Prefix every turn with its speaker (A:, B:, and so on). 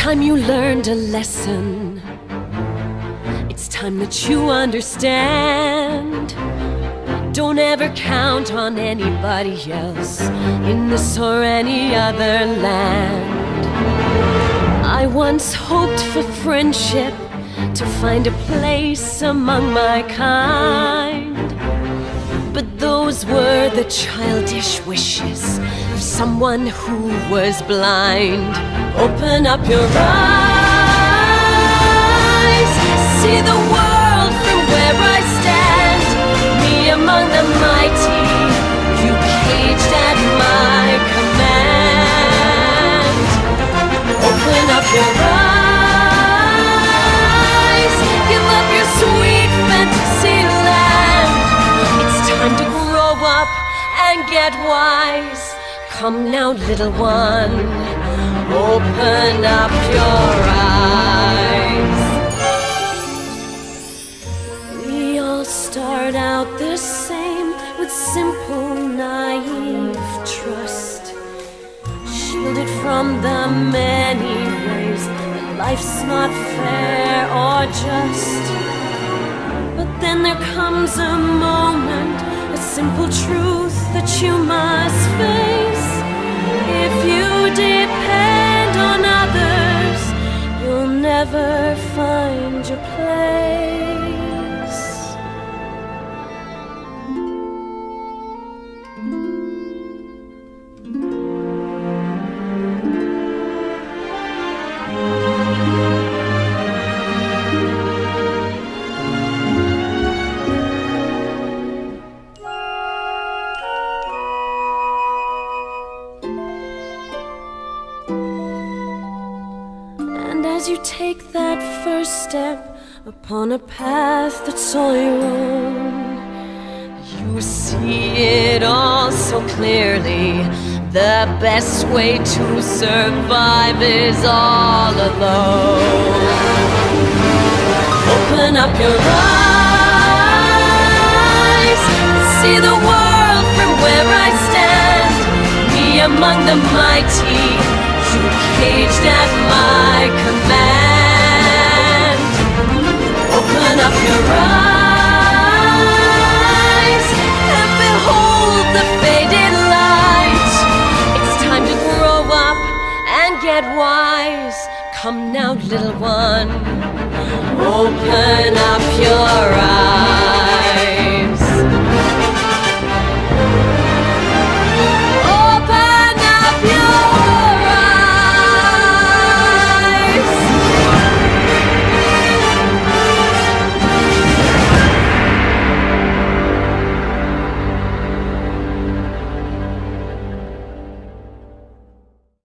A: time you learned a lesson. It's time that you understand. Don't ever count on anybody else in this or any other land. I once hoped for friendship, to find a place among my kind. But those were the childish wishes of someone who was blind. Open up your eyes, see the world from where I stand. Me among the mighty, you caged at my command. Open up your eyes, give up your sweet fantasy land. It's time to grow up and get wise. Come now, little one, open up your eyes. We all start out the same, with simple, naive trust, shielded from the many ways that life's not fair or just. But then there comes a moment, a simple truth that you must face. If you depend on others, you'll never find your place. As you take that first step upon a path that's all your own, you see it all so clearly. The best way to survive is all alone. Open up your eyes and see the world from where I stand. Me among the mighty, you caged at my command. Open up your eyes and behold the faded light. It's time to grow up and get wise. Come now, little one, open up your eyes.